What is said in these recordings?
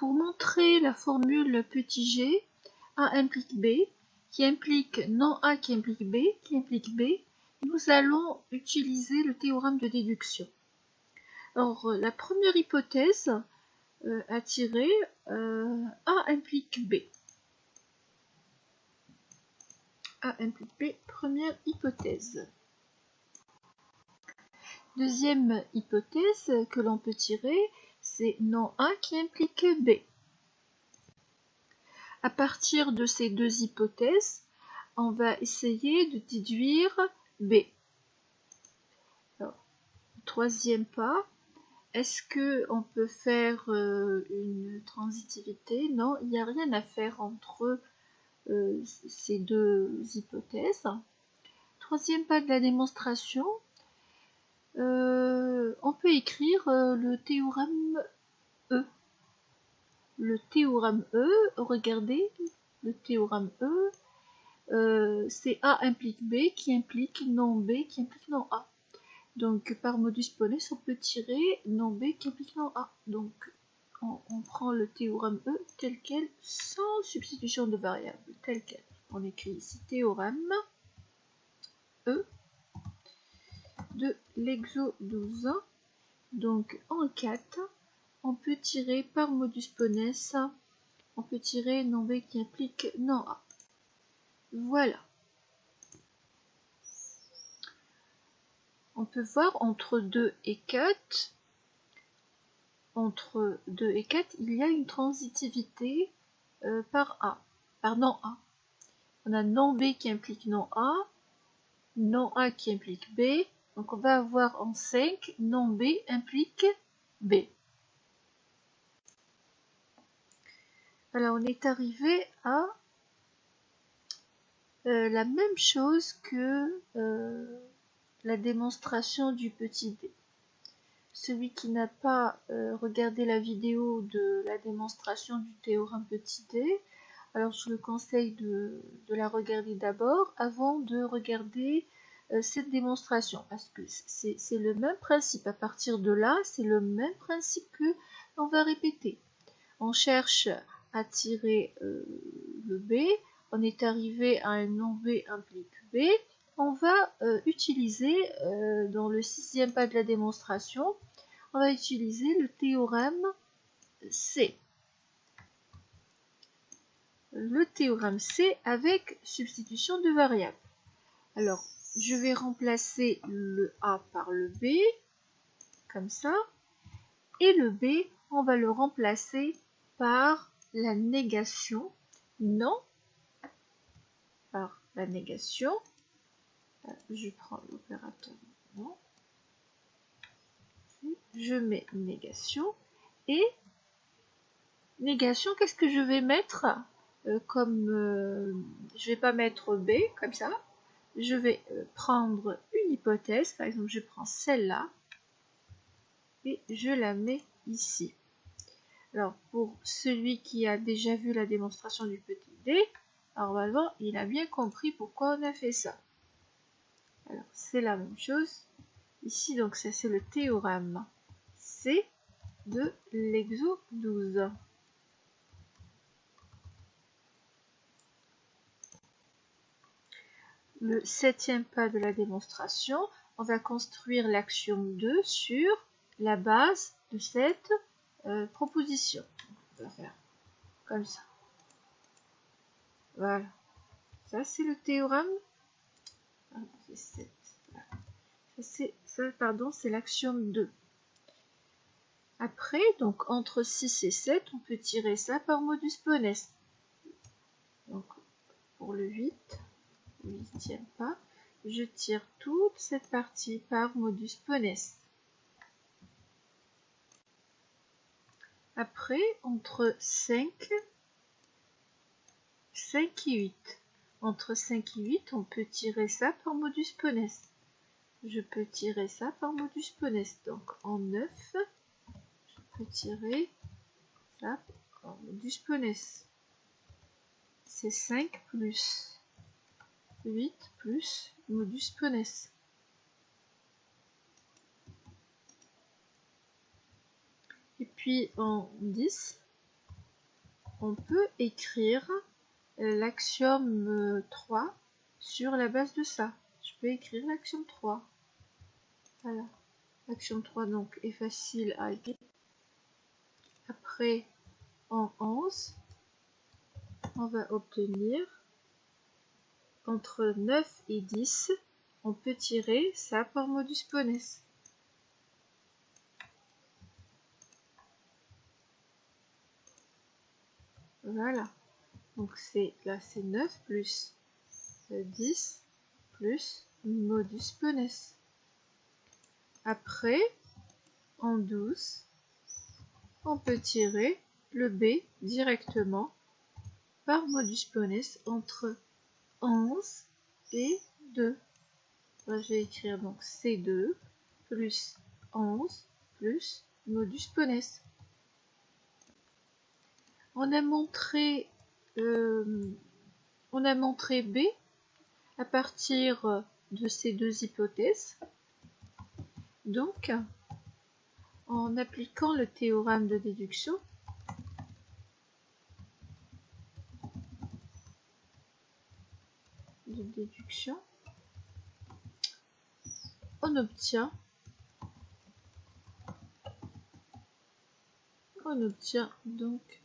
pour montrer la formule petit g, A implique B, qui implique non A qui implique B, nous allons utiliser le théorème de déduction. Alors, la première hypothèse à tirer, A implique B. A implique B, première hypothèse. Deuxième hypothèse que l'on peut tirer, c'est non A qui implique B. À partir de ces deux hypothèses, on va essayer de déduire B. Alors, troisième pas, est-ce qu'on peut faire une transitivité? Non, il n'y a rien à faire entre ces deux hypothèses. Troisième pas de la démonstration, on peut écrire le théorème E. Le théorème E, regardez, le théorème E, c'est A implique B qui implique non B qui implique non A. Donc par modus ponens, on peut tirer non B qui implique non A. Donc on prend le théorème E tel quel, sans substitution de variable, tel quel. On écrit ici théorème E de l'exo 12. Donc en 4, on peut tirer par modus ponens, on peut tirer non B qui implique non A. Voilà. On peut voir entre 2 et 4, il y a une transitivité par non A. On a non B qui implique non A qui implique B. Donc on va avoir en 5, non B implique B. Alors on est arrivé à la même chose que la démonstration du petit d. Celui qui n'a pas regardé la vidéo de la démonstration du théorème petit d, alors je le conseille de la regarder d'abord avant de regarder cette démonstration, parce que c'est le même principe. À partir de là, c'est le même principe que l'on va répéter. On cherche à tirer le B, on est arrivé à un non B implique B. On va utiliser, dans le sixième pas de la démonstration, on va utiliser le théorème C. Le théorème C avec substitution de variables. Alors, je vais remplacer le A par le B, comme ça, et le B, on va le remplacer par la négation, non, par la négation. Je prends l'opérateur non, je mets négation, et négation, qu'est-ce que je vais mettre je vais pas mettre B comme ça, je vais prendre une hypothèse, par exemple je prends celle-là, et je la mets ici. Alors pour celui qui a déjà vu la démonstration du petit d, normalement il a bien compris pourquoi on a fait ça. Alors c'est la même chose ici, donc ça c'est le théorème C de l'exo 12. Le septième pas de la démonstration, on va construire l'axiome 2 sur la base de cette proposition. On va faire comme ça. Voilà. Ça c'est le théorème. C'est l'axiome 2. Après, donc entre 6 et 7, on peut tirer ça par modus ponens. Donc pour le 8e pas, je tire toute cette partie par modus ponens. Après, entre 5 et 8. Entre 5 et 8, on peut tirer ça par modus ponens. Je peux tirer ça par modus ponens. Donc en 9, je peux tirer ça par modus ponens. C'est 5 plus 8 plus modus ponens. Et puis en 10, on peut écrire l'axiome 3 sur la base de ça. Je peux écrire l'axiome 3. Voilà. L'axiome 3 donc est facile à écrire. Après, en 11, on va obtenir entre 9 et 10, on peut tirer ça par modus ponens. Voilà. Donc là c'est 9 plus 10 plus modus ponens. Après, en 12, on peut tirer le B directement par modus ponens entre 11 et 2. Là, je vais écrire donc C2 plus 11 plus modus ponens. On a montré B à partir de ces deux hypothèses. Donc, en appliquant le théorème de déduction, on obtient donc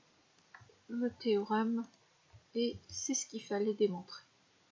le théorème et c'est ce qu'il fallait démontrer.